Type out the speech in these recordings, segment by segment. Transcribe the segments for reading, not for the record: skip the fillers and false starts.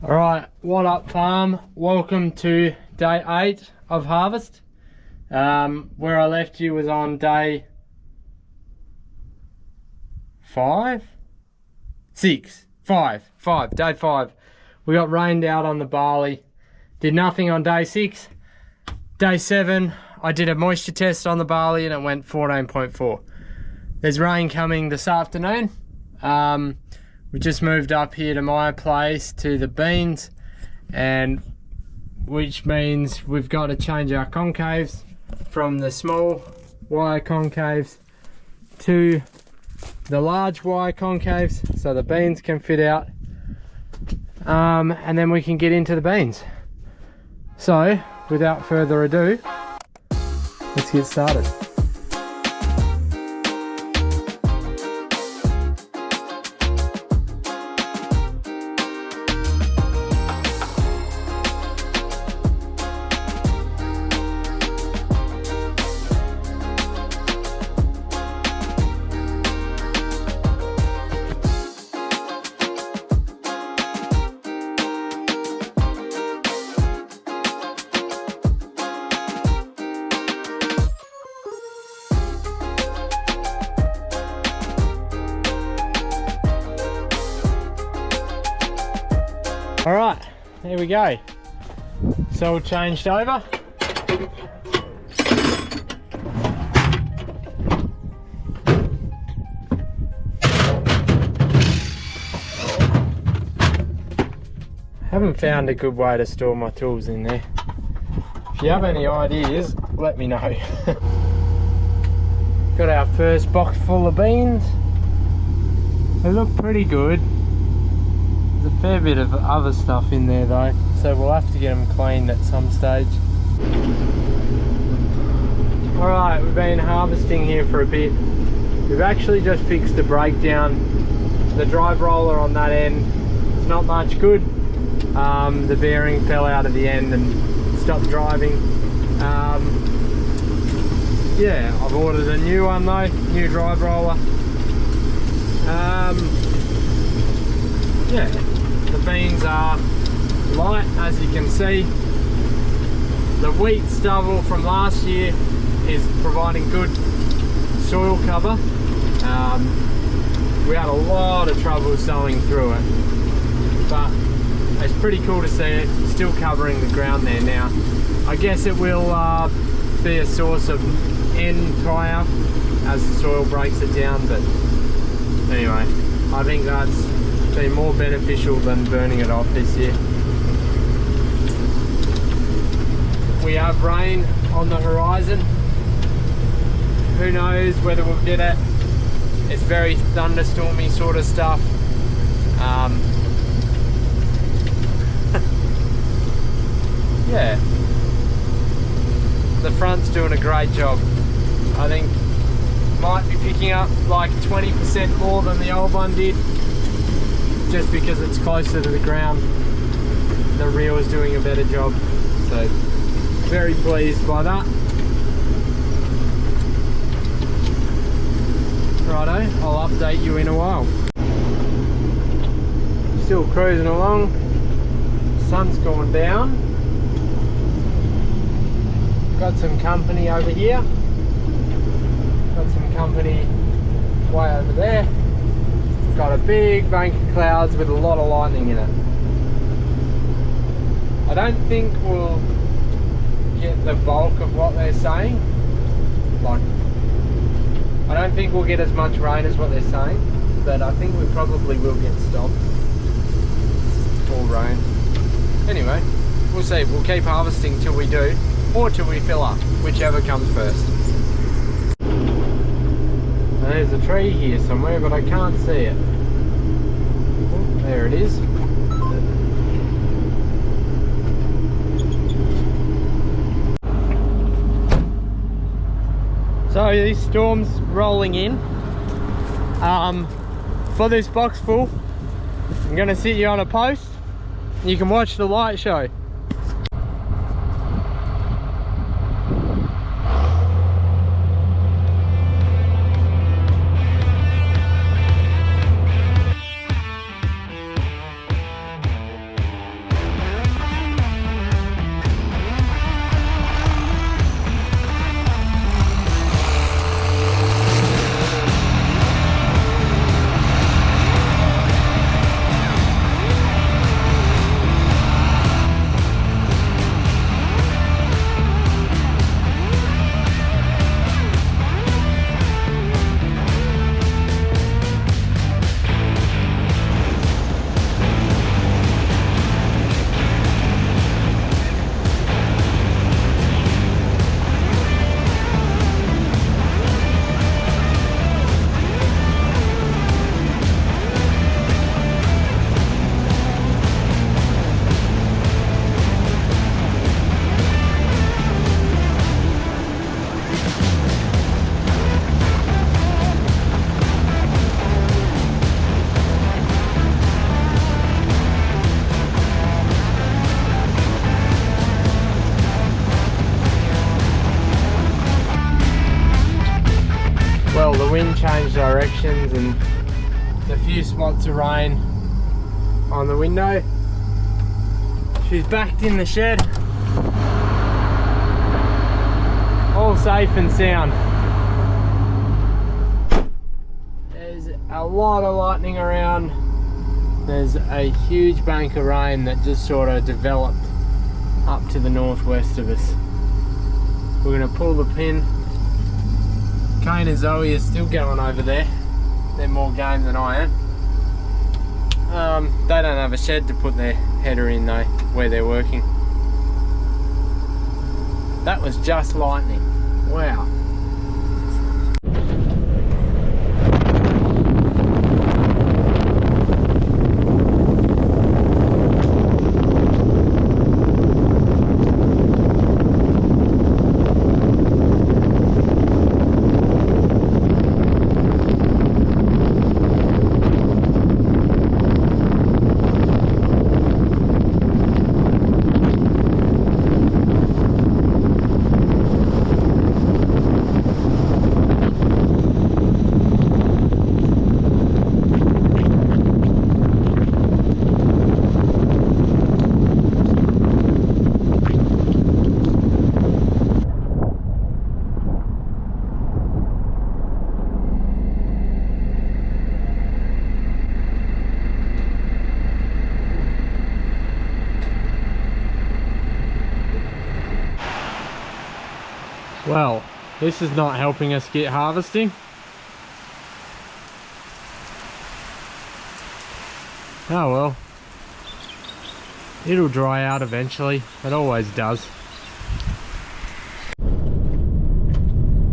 Alright, what up farm? Welcome to day 8 of harvest. Where I left you was on day 5? 6? 5. Day 5. We got rained out on the barley. Did nothing on day 6. Day 7, I did a moisture test on the barley and it went 14.4. There's rain coming this afternoon. We just moved up here to my place to the beans, and which means we've got to change our concaves from the small wire concaves to the large wire concaves so the beans can fit out, and then we can get into the beans. So without further ado, let's get started. All right, there we go. It's all changed over. Haven't found a good way to store my tools in there. If you have any ideas, let me know. Got our first box full of beans. They look pretty good. There's a fair bit of other stuff in there though, so we'll have to get them cleaned at some stage. Alright, we've been harvesting here for a bit. We've actually just fixed the breakdown. The drive roller on that end, it's not much good. The bearing fell out of the end and stopped driving. Yeah, I've ordered a new one though, new drive roller. Yeah, the beans are light, as you can see. The wheat stubble from last year is providing good soil cover. We had a lot of trouble sowing through it, but it's pretty cool to see it still covering the ground there now. I guess it will be a source of N tie-up as the soil breaks it down, but anyway, I think that's been more beneficial than burning it off this year. We have rain on the horizon. Who knows whether we'll get it. It's very thunderstormy sort of stuff. Yeah, the front's doing a great job. I think might be picking up like 20% more than the old one did, just because it's closer to the ground. The reel is doing a better job, so very pleased by that. Righto, I'll update you in a while. Still cruising along, sun's gone down. Got some company over here, got some company way over there. Got a big bank of clouds with a lot of lightning in it. I don't think we'll get the bulk of what they're saying. Like, I don't think we'll get as much rain as what they're saying, but I think we probably will get stopped for rain. Anyway, we'll see. We'll keep harvesting till we do, or till we fill up, whichever comes first. There's a tree here somewhere, but I can't see it. Oh, there it is. So this storm's rolling in. For this box full, I'm going to sit you on a post. You can watch the light show. change directions, and a few spots of rain on the window. She's backed in the shed. All safe and sound. There's a lot of lightning around. There's a huge bank of rain that just sort of developed up to the northwest of us. We're going to pull the pin. Kane and Zoe are still going over there. They're more game than I am. They don't have a shed to put their header in though, where they're working. That was just lightning. Wow. Well, this is not helping us get harvesting. Oh well. It'll dry out eventually. It always does.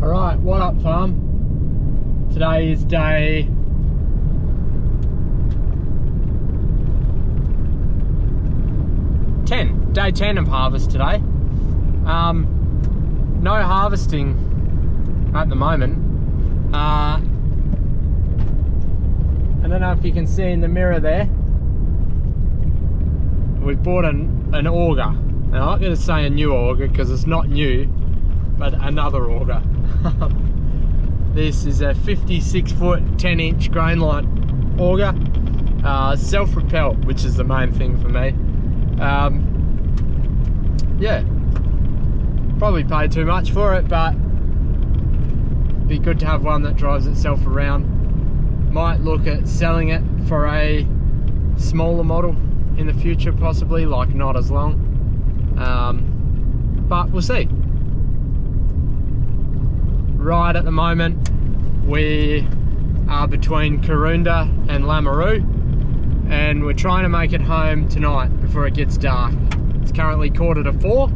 Alright, what up farm? Today is day 10. Day 10 of harvest today. No harvesting at the moment. I don't know if you can see in the mirror there. We've bought an auger. And I'm not going to say a new auger because it's not new, but another auger. This is a 56 foot 10 inch grain light auger. Self-propelled, which is the main thing for me. Yeah. Probably pay too much for it, but be good to have one that drives itself around. Might look at selling it for a smaller model in the future, possibly, like not as long. But we'll see. Right at the moment, we are between Karoonda and Lameroo, and we're trying to make it home tonight before it gets dark. It's currently 3:45.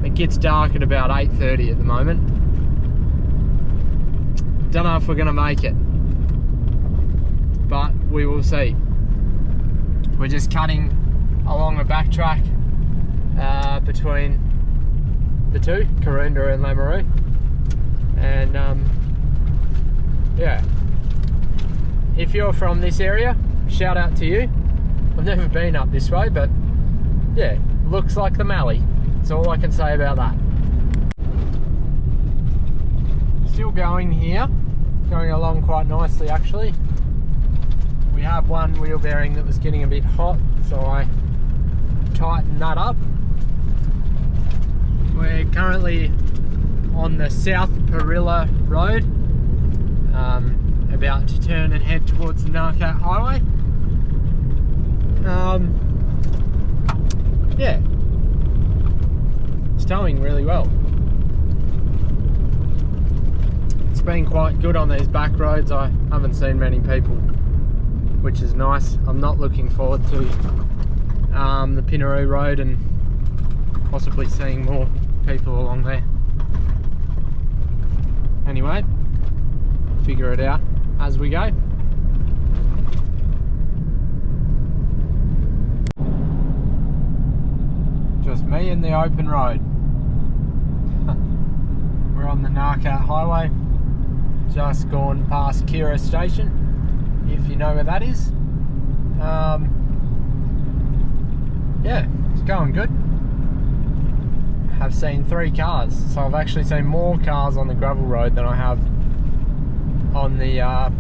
It gets dark at about 8:30 at the moment. Don't know if we're gonna make it, but we will see. We're just cutting along a backtrack between the two, Karoonda and Lameroo, and yeah. If you're from this area, shout out to you. I've never been up this way, but yeah, looks like the Mallee. That's all I can say about that. Still going here, going along quite nicely actually. We have one wheel bearing that was getting a bit hot, so I tightened that up. We're currently on the South Perilla Road, about to turn and head towards the Narcat Highway. Yeah, it's towing really well. It's been quite good on these back roads. I haven't seen many people, which is nice. I'm not looking forward to the Pinaroo Road and possibly seeing more people along there. Anyway, figure it out as we go. Just me and the open road. We're on the Narcat Highway, just gone past Kira Station, if you know where that is. Yeah, it's going good. I've seen 3 cars, so I've actually seen more cars on the gravel road than I have on the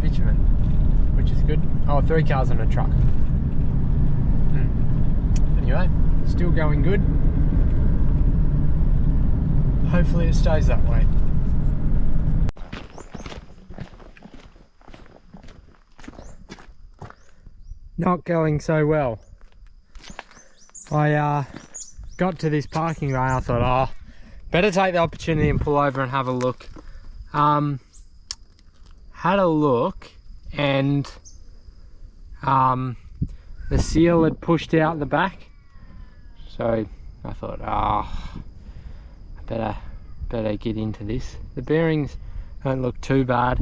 bitumen, which is good. Oh, 3 cars on a truck. Anyway, still going good. Hopefully it stays that way. Not going so well. I got to this parking bay. I thought, oh, better take the opportunity and pull over and have a look. Had a look, and the seal had pushed out the back. So I thought, oh, I better get into this. The bearings don't look too bad.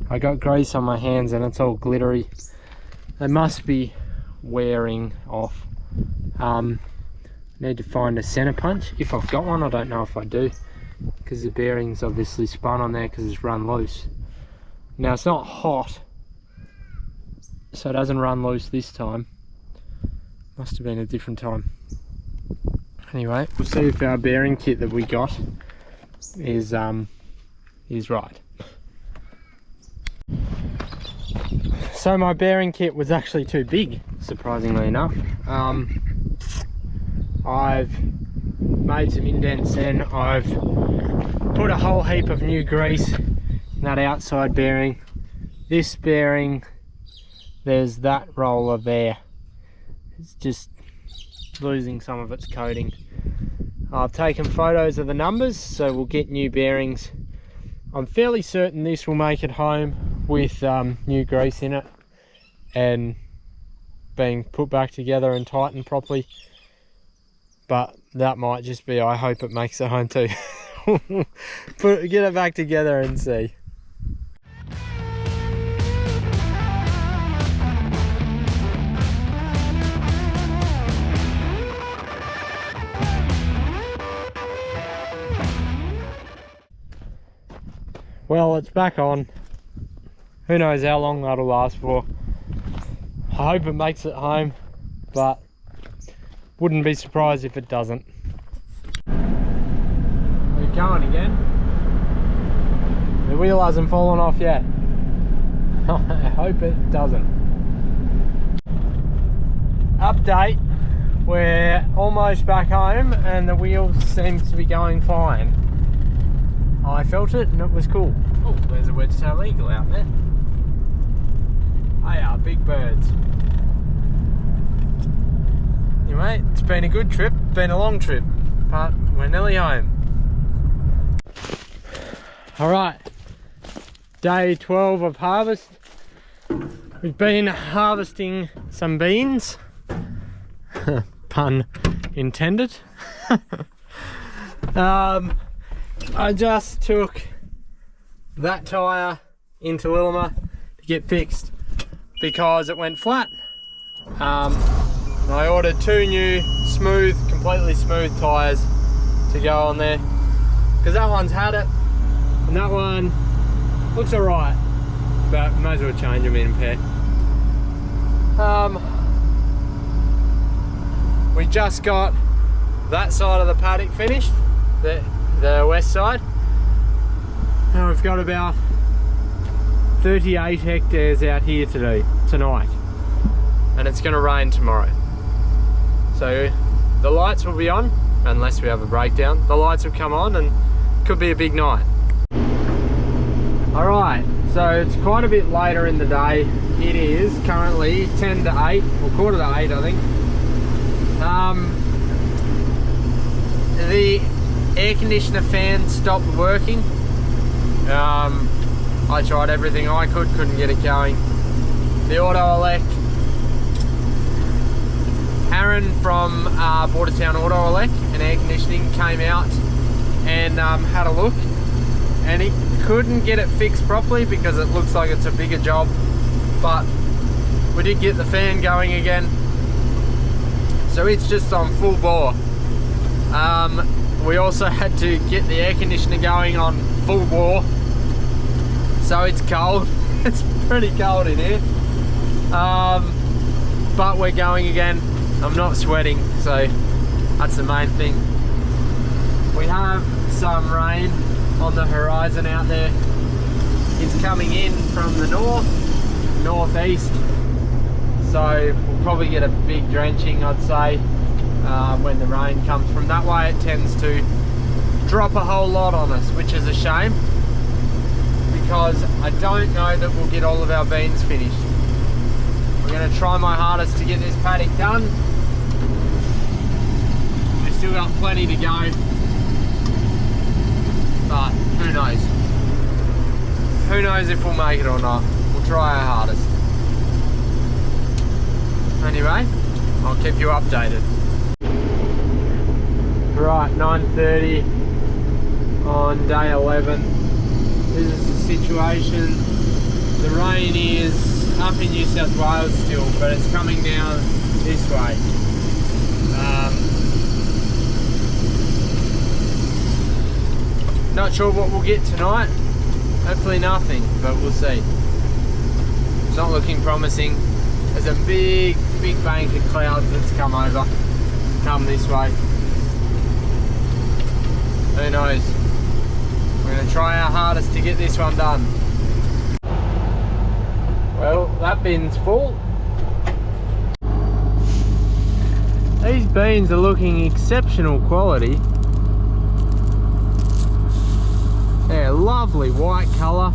I got grease on my hands and it's all glittery. They must be wearing off. Need to find a center punch if I've got one. I don't know if I do, because the bearings obviously spun on there because it's run loose. Now it's not hot, so it doesn't run loose this time. Must have been a different time. Anyway, we'll see if our bearing kit that we got is right. So my bearing kit was actually too big, surprisingly enough. I've made some indents and I've put a whole heap of new grease in that outside bearing. This bearing, there's that roller there. It's just losing some of its coating. I've taken photos of the numbers, so we'll get new bearings. I'm fairly certain this will make it home with new grease in it and being put back together and tightened properly. But that might just be, I hope it makes it home too. Get it back together and see. Well, it's back on. Who knows how long that'll last for. I hope it makes it home, but wouldn't be surprised if it doesn't. We're going again. The wheel hasn't fallen off yet. I hope it doesn't. Update, we're almost back home and the wheel seems to be going fine. I felt it and it was cool. Oh, there's a wedge-tailed eagle out there. They are big birds. Anyway, it's been a good trip, been a long trip, but we're nearly home. Alright, day 12 of harvest. We've been harvesting some beans. Pun intended. I just took that tyre into Lillimer to get fixed because it went flat. I ordered 2 new completely smooth tyres to go on there, because that one's had it and that one looks alright, but might as well change them in a pair. We just got that side of the paddock finished, the west side. Now we've got about 38 hectares out here tonight, and it's going to rain tomorrow. So the lights will be on, unless we have a breakdown. The lights will come on and it could be a big night. Alright, so it's quite a bit later in the day. It is currently 10 to 8, or quarter to 8 I think. The air conditioner fan stopped working. I tried everything I could, couldn't get it going. The auto-elect, Aaron from Bordertown Auto-Elect and Air Conditioning came out and had a look, and he couldn't get it fixed properly because it looks like it's a bigger job, but we did get the fan going again, so it's just on full bore. We also had to get the air conditioner going on full bore, so it's cold. It's pretty cold in here, but we're going again. I'm not sweating, so that's the main thing. We have some rain on the horizon out there. is coming in from the northeast, so we'll probably get a big drenching, I'd say, when the rain comes from that way. It tends to drop a whole lot on us, which is a shame, because I don't know that we'll get all of our beans finished. We're going to try my hardest to get this paddock done. We've still got plenty to go, but who knows? Who knows if we'll make it or not. We'll try our hardest. Anyway, I'll keep you updated. Right, 9:30 on day 11. This is the situation. The rain is up in New South Wales still, but it's coming down this way. Not sure what we'll get tonight. Hopefully nothing, but we'll see. It's not looking promising. There's a big bank of clouds that's come this way. Who knows? We're going to try our hardest to get this one done. Well, that bin's full. These beans are looking exceptional quality. They're lovely white colour.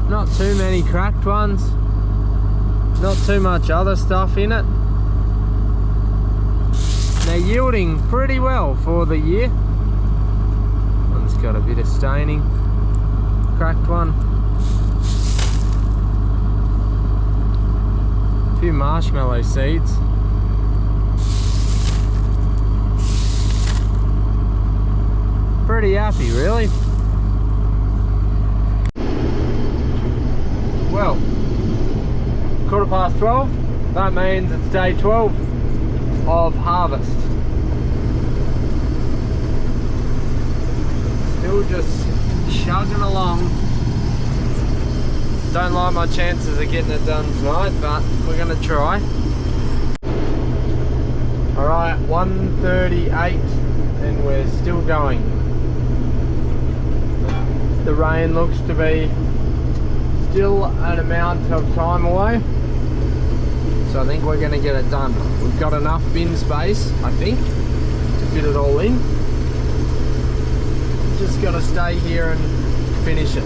Not too many cracked ones. Not too much other stuff in it. They're yielding pretty well for the year. One's got a bit of staining. Cracked one. A few marshmallow seeds. Pretty happy, really. Well, 12:15. That means it's day 12 of harvest. Still just chugging along. Don't like my chances of getting it done tonight, but we're gonna try. Alright, 1:38 and we're still going. The rain looks to be still an amount of time away, so I think we're going to get it done. We've got enough bin space, I think, to fit it all in. Just got to stay here and finish it.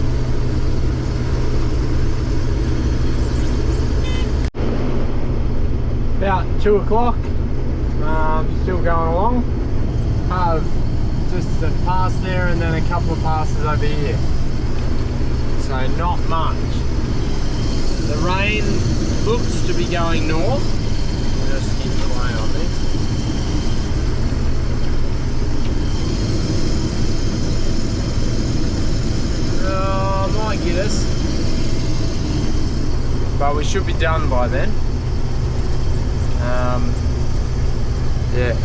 About 2 o'clock, still going along. Have just a pass there and then a couple of passes over here. So not much. The rain looks to be going north. I'll just keep an eye on this. Might get us. But we should be done by then. Yeah.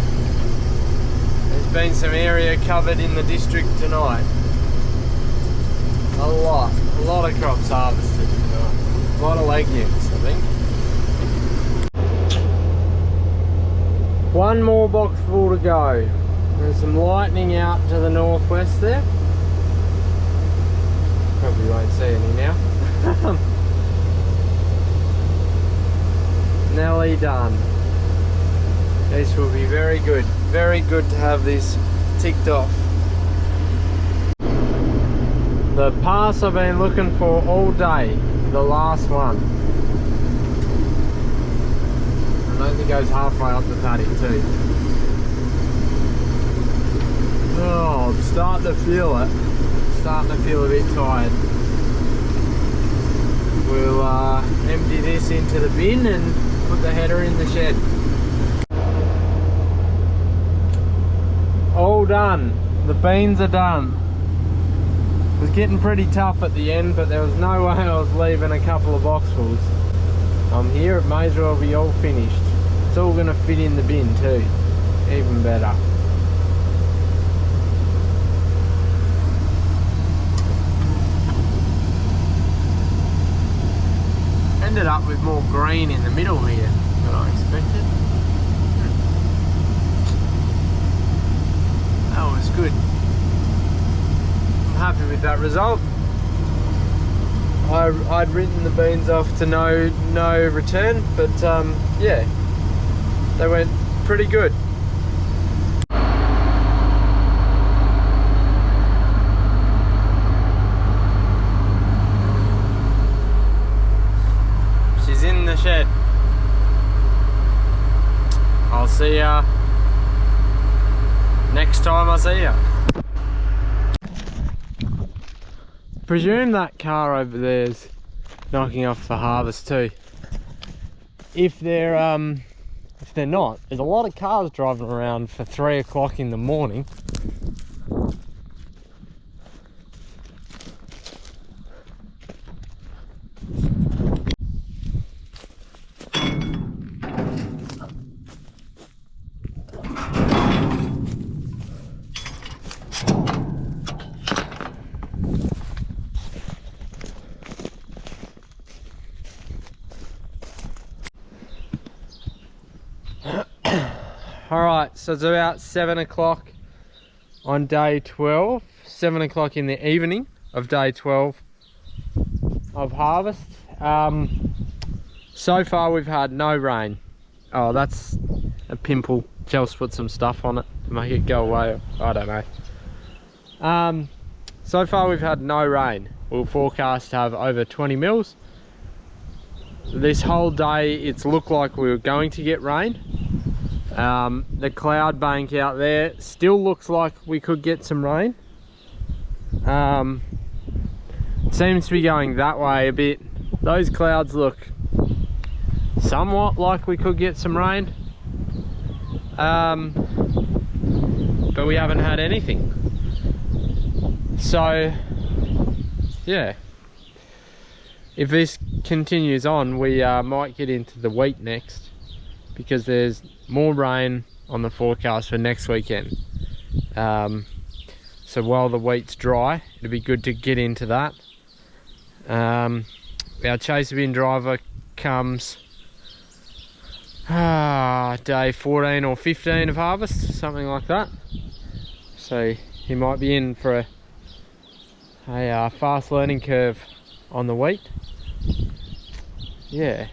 There's been some area covered in the district tonight. A lot of crops harvested tonight. A lot of legumes, I think. One more box full to go. There's some lightning out to the northwest there. Probably won't see any now. Nearly done. This will be very good. Very good to have this ticked off. The pass I've been looking for all day, the last one. I don't think it goes halfway up the paddock too. Oh, I'm starting to feel it. Starting to feel a bit tired. We'll empty this into the bin and put the header in the shed. All done. The beans are done. It was getting pretty tough at the end, but there was no way I was leaving a couple of boxfuls. I'm here, it may as well be all finished. It's all going to fit in the bin too. Even better. Ended up with more green in the middle here than I expected. That was good. I'm happy with that result. I'd written the beans off to no return, but yeah, they went pretty good. She's in the shed. I'll see ya next time I see ya. Presume that car over there's knocking off for harvest too. If they're not, there's a lot of cars driving around for 3 o'clock in the morning. Alright, so it's about 7 o'clock on day 12, 7 o'clock in the evening of day 12 of harvest. So far we've had no rain. Oh, that's a pimple. Chelsea put some stuff on it to make it go away. I don't know. So far we've had no rain. We're forecast to have over 20 mils. This whole day it's looked like we were going to get rain. The cloud bank out there still looks like we could get some rain. It seems to be going that way a bit. Those clouds look somewhat like we could get some rain, but we haven't had anything. So yeah, if this continues on, we might get into the wheat next, because there's more rain on the forecast for next weekend. So while the wheat's dry, it'd be good to get into that. Our chaser bin driver comes day 14 or 15 of harvest, something like that. So he might be in for a fast learning curve on the wheat. Yeah.